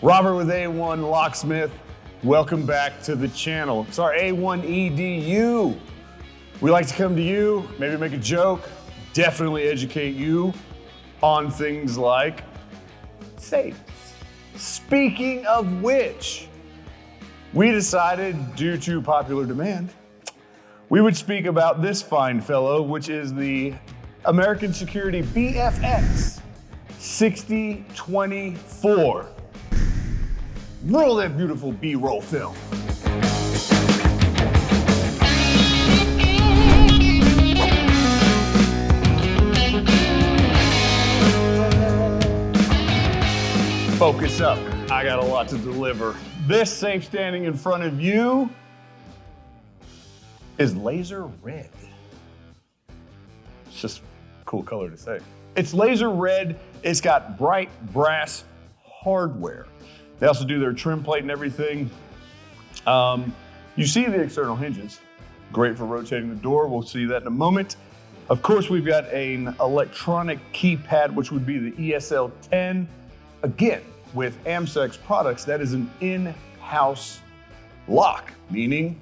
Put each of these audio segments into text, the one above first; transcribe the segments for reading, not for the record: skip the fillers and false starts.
Robert with A1 Locksmith. Welcome back to the channel. It's our A1EDU. We like to come to you, maybe make a joke, definitely educate you on things like safes. Speaking of which, we decided, due to popular demand, we would speak about this fine fellow, which is the American Security BFX 6024. Roll that beautiful B-roll film. Focus up, I got a lot to deliver. This safe standing in front of you is laser red. It's just a cool color to say. It's laser red, it's got bright brass hardware. They also do their trim plate and everything. You see the external hinges. Great for rotating the door. We'll see that in a moment. Of course, we've got an electronic keypad, which would be the ESL 10. Again, with Amsec's products, that is an in-house lock, meaning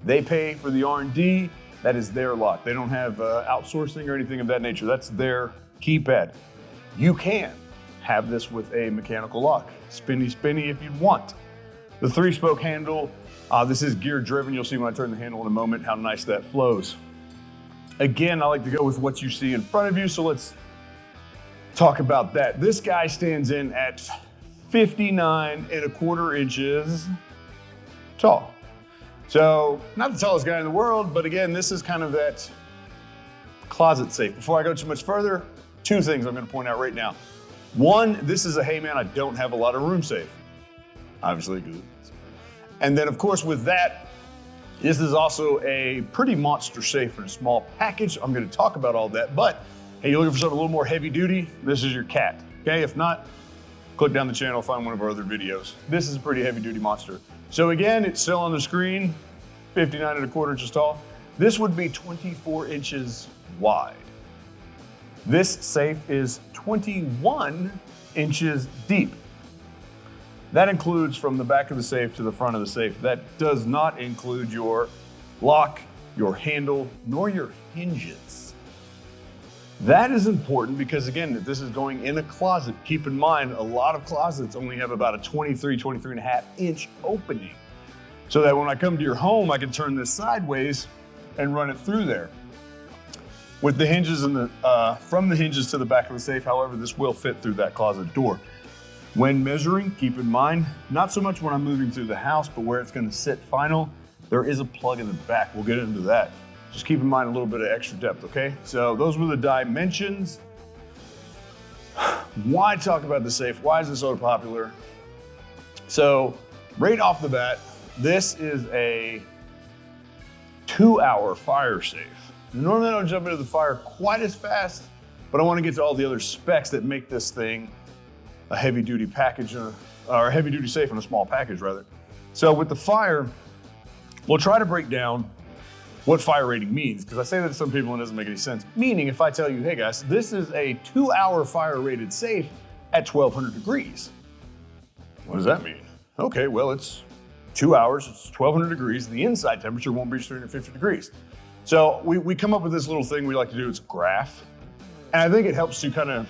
they pay for the R&D. That is their lock. They don't have outsourcing or anything of that nature. That's their keypad. You can have this with a mechanical lock. Spinny if you'd want. The 3-spoke handle, this is gear driven. You'll see when I turn the handle in a moment how nice that flows. Again, I like to go with what you see in front of you, so let's talk about that. This guy stands in at 59¼ inches tall. So, not the tallest guy in the world, but again, this is kind of that closet safe. Before I go too much further, 2 things I'm gonna point out right now. One, this is a, hey man, I don't have a lot of room safe. Obviously, good. And then of course with that, this is also a pretty monster safe in a small package. I'm gonna talk about all that, but hey, you're looking for something a little more heavy duty, this is your cat, okay? If not, click down the channel, find one of our other videos. This is a pretty heavy duty monster. So again, it's still on the screen, 59¼ inches tall. This would be 24 inches wide. This safe is 21 inches deep. That includes from the back of the safe to the front of the safe. That does not include your lock, your handle, nor your hinges. That is important because again, this is going in a closet. Keep in mind, a lot of closets only have about a 23.5 inch opening. So that when I come to your home, I can turn this sideways and run it through there. With the hinges and the from the hinges to the back of the safe, however, this will fit through that closet door. When measuring, keep in mind, not so much when I'm moving through the house, but where it's gonna sit final, there is a plug in the back. We'll get into that. Just keep in mind a little bit of extra depth, okay? So those were the dimensions. Why talk about the safe? Why is this so popular? So right off the bat, this is a 2-hour fire safe. Normally I don't jump into the fire quite as fast, but I want to get to all the other specs that make this thing a heavy duty package, or a heavy duty safe in a small package rather. So with the fire, we'll try to break down what fire rating means, because I say that to some people and it doesn't make any sense. Meaning if I tell you, hey guys, this is a 2-hour fire rated safe at 1200 degrees. What does that mean? Okay, well it's 2 hours, it's 1200 degrees, and the inside temperature won't reach 350 degrees. So we come up with this little thing we like to do, it's a graph. And I think it helps to kind of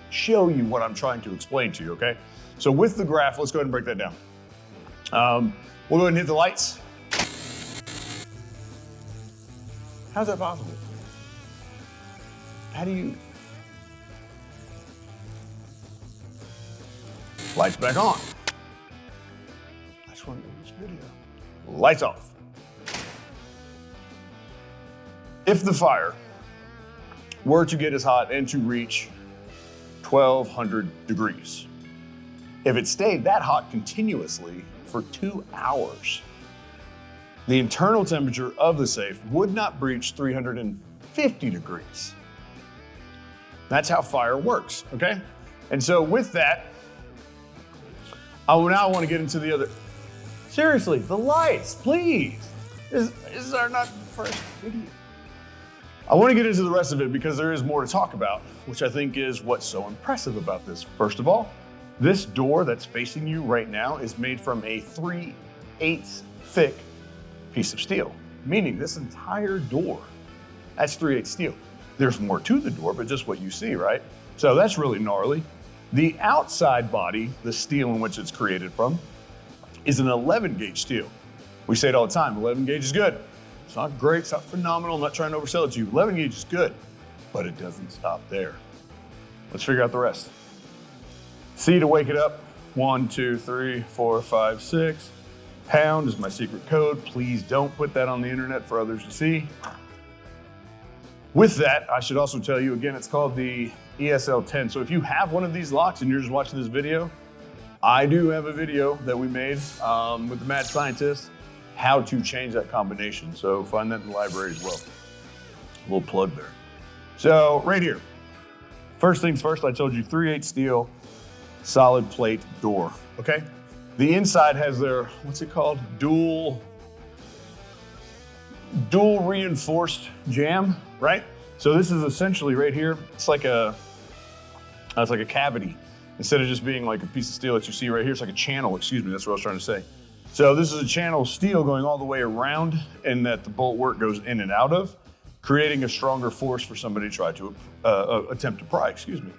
show you what I'm trying to explain to you, okay? So with the graph, let's go ahead and break that down. We'll go ahead and hit the lights. How's that possible? How do you? Lights back on. I just want to do this video. Lights off. If the fire were to get as hot and to reach 1200 degrees, if it stayed that hot continuously for 2 hours, the internal temperature of the safe would not breach 350 degrees. That's how fire works, okay? And so with that, I now want to get into the other. Seriously, the lights, please. This is our not first video. I want to get into the rest of it because there is more to talk about, which I think is what's so impressive about this. First of all, This door that's facing you right now is made from a 3/8 thick piece of steel, meaning this entire door, that's 3/8 steel. There's more to the door, but just what you see, right? So that's really gnarly. The outside body, the steel in which it's created from, is an 11 gauge steel. We say it all the time, 11 gauge is good. It's not great, it's not phenomenal, I'm not trying to oversell it to you. 11 gauge is good, but it doesn't stop there. Let's figure out the rest. C to wake it up, 1, 2, 3, 4, 5, 6. Pound is my secret code. Please don't put that on the internet for others to see. With that, I should also tell you again, it's called the ESL10. So if you have one of these locks and you're just watching this video, I do have a video that we made with the mad scientist, how to change that combination. So find that in the library as well. A little plug there. So right here, first things first, I told you 3/8 steel, solid plate door, okay? The inside has their, what's it called? Dual reinforced jamb, right? So this is essentially right here, it's like a cavity. Instead of just being like a piece of steel that you see right here, it's like a channel, excuse me, that's what I was trying to say. So this is a channel of steel going all the way around and that the bolt work goes in and out of, creating a stronger force for somebody to try to attempt to pry, excuse me.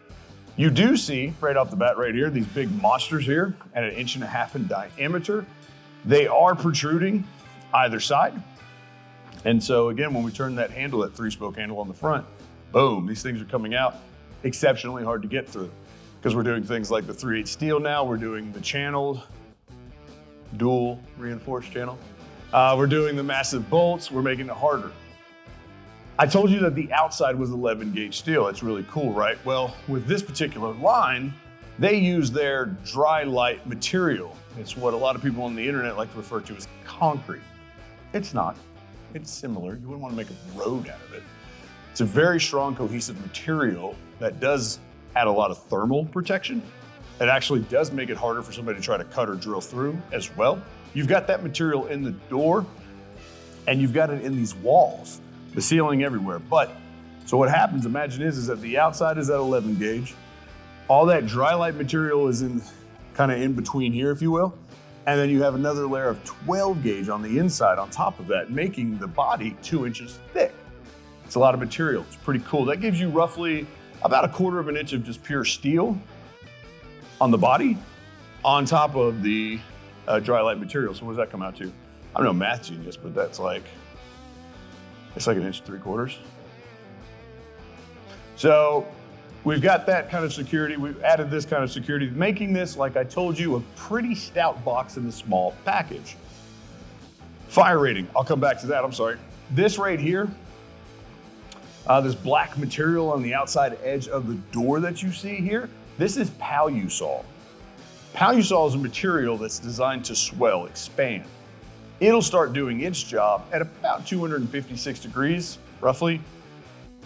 You do see right off the bat right here, these big monsters here at 1.5 inches in diameter. They are protruding either side. And so again, when we turn that handle, that 3-spoke handle on the front, boom, these things are coming out exceptionally hard to get through because we're doing things like the 3/8 steel now, we're doing the channeled, dual reinforced channel. We're doing the massive bolts, we're making it harder. I told you that the outside was 11 gauge steel. It's really cool, right? Well, with this particular line, they use their dry light material. It's what a lot of people on the internet like to refer to as concrete. It's not, it's similar. You wouldn't want to make a road out of it. It's a very strong cohesive material that does add a lot of thermal protection. It actually does make it harder for somebody to try to cut or drill through as well. You've got that material in the door and you've got it in these walls, the ceiling everywhere. But, so what happens, imagine is that the outside is at 11 gauge. All that dry light material is in kind of in between here, if you will. And then you have another layer of 12 gauge on the inside on top of that, making the body 2 inches thick. It's a lot of material, it's pretty cool. That gives you roughly about 1/4 inch of just pure steel on the body on top of the dry light material. So what does that come out to? I'm no math genius, but that's like, it's like 1.75 inches. So we've got that kind of security. We've added this kind of security, making this, like I told you, a pretty stout box in a small package. Fire rating, I'll come back to that, I'm sorry. This right here, this black material on the outside edge of the door that you see here, this is Palusol. Palusol is a material that's designed to swell, expand. It'll start doing its job at about 256 degrees, roughly,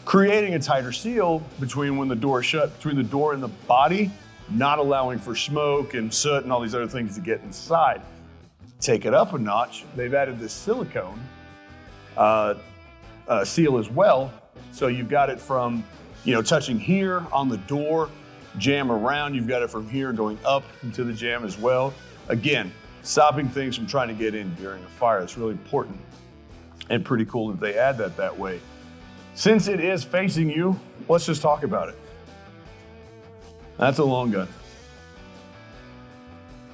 creating a tighter seal between when the door is shut, between the door and the body, not allowing for smoke and soot and all these other things to get inside. Take it up a notch, they've added this silicone seal as well. So you've got it from, touching here on the door, jam around, you've got it from here going up into the jam as well. Again, stopping things from trying to get in during a fire. It's really important and pretty cool that they add that way. Since it is facing you, let's just talk about it. That's a long gun.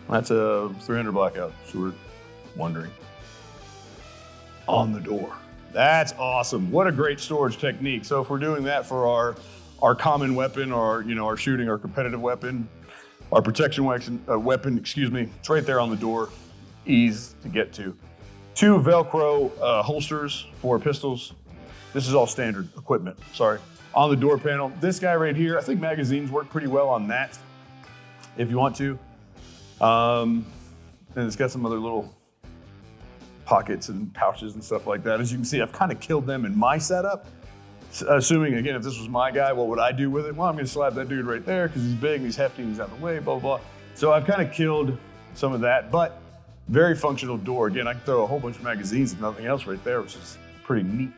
That's a 300 blackout, so we're wondering. On the door. That's awesome. What a great storage technique. So if we're doing that for our common weapon, or our shooting, our competitive weapon, our protection weapon, it's right there on the door, ease to get to. 2 Velcro holsters for pistols. This is all standard equipment, sorry. On the door panel, this guy right here, I think magazines work pretty well on that, if you want to. And it's got some other little pockets and pouches and stuff like that. As you can see, I've kind of killed them in my setup. Assuming, again, if this was my guy, what would I do with it? Well, I'm gonna slap that dude right there because he's big, and he's hefty, and he's out of the way, blah, blah, blah. So I've kind of killed some of that, but very functional door. Again, I can throw a whole bunch of magazines and nothing else right there, which is pretty neat.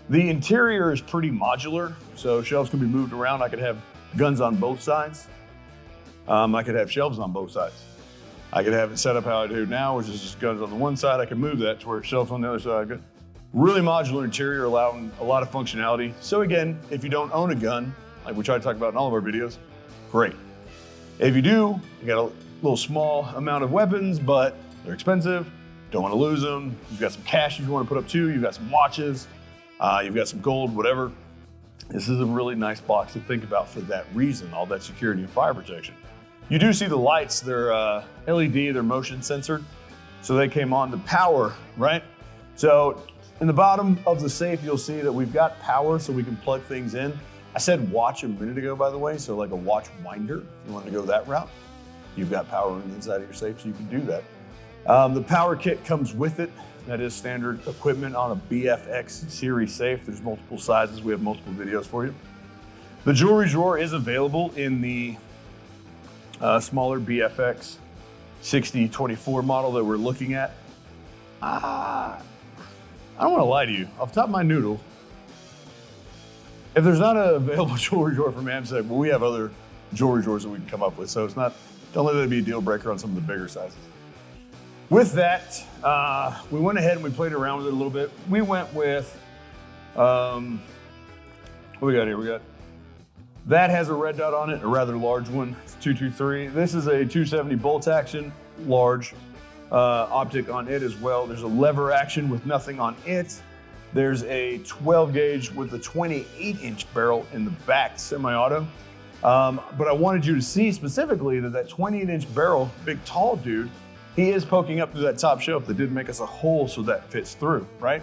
The interior is pretty modular, so shelves can be moved around. I could have guns on both sides. I could have shelves on both sides. I could have it set up how I do now, which is just guns on the one side. I can move that to where shelves on the other side. Really modular interior, allowing a lot of functionality. So again, if you don't own a gun, like we try to talk about in all of our videos, great. If you do, you got a little small amount of weapons, but they're expensive, don't want to lose them. You've got some cash you want to put up too. You've got some watches, you've got some gold, whatever. This is a really nice box to think about for that reason, all that security and fire protection. You do see the lights, they're LED, they're motion censored. So they came on to power, right? So in the bottom of the safe, you'll see that we've got power so we can plug things in. I said watch a minute ago, by the way, so like a watch winder, if you want to go that route. You've got power on the inside of your safe, so you can do that. The power kit comes with it. That is standard equipment on a BFX series safe. There's multiple sizes. We have multiple videos for you. The jewelry drawer is available in the smaller BFX 6024 model that we're looking at. I don't want to lie to you. Off the top of my noodle, if there's not an available jewelry drawer from Amsec, well, we have other jewelry drawers that we can come up with. So it's not, don't let that be a deal breaker on some of the bigger sizes. With that, we went ahead and we played around with it a little bit. We went with, what we got here? We got, that has a red dot on it, a rather large one. It's 223. This is a 270 bolt action, large optic on it as well. There's a lever action with nothing on it. There's a 12 gauge with a 28-inch barrel in the back, semi-auto. But I wanted you to see specifically that 28-inch barrel, big tall dude, he is poking up through that top shelf that did make us a hole so that fits through, right?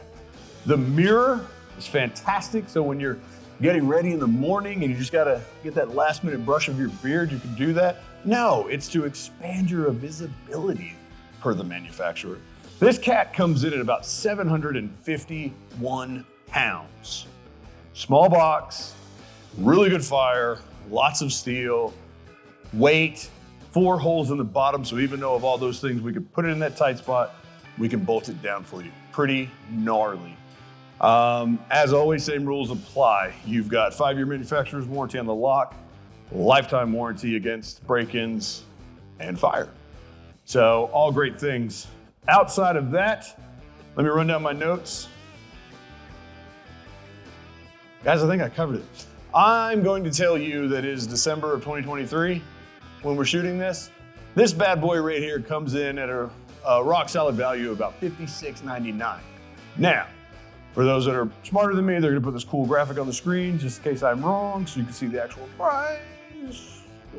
The mirror is fantastic. So when you're getting ready in the morning and you just gotta get that last minute brush of your beard, you can do that. No, it's to expand your visibility per the manufacturer. This cat comes in at about 751 pounds. Small box, really good fire, lots of steel, weight, 4 holes in the bottom. So even though of all those things, we could put it in that tight spot, we can bolt it down for you. Pretty gnarly. As always, same rules apply. You've got 5-year manufacturer's warranty on the lock, lifetime warranty against break-ins and fire. So all great things. Outside of that, let me run down my notes. Guys, I think I covered it. I'm going to tell you that it is December of 2023 when we're shooting this. This bad boy right here comes in at a rock solid value of about $56.99. Now, for those that are smarter than me, they're gonna put this cool graphic on the screen just in case I'm wrong so you can see the actual price.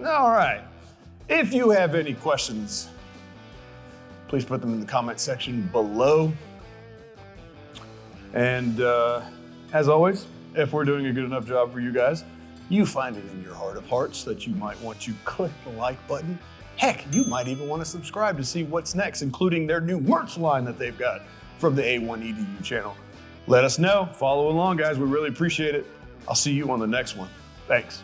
All right, if you have any questions, please put them in the comment section below. And as always, if we're doing a good enough job for you guys, you find it in your heart of hearts that you might want to click the like button. Heck, you might even want to subscribe to see what's next, including their new merch line that they've got from the A1EDU channel. Let us know, follow along guys, we really appreciate it. I'll see you on the next one. Thanks.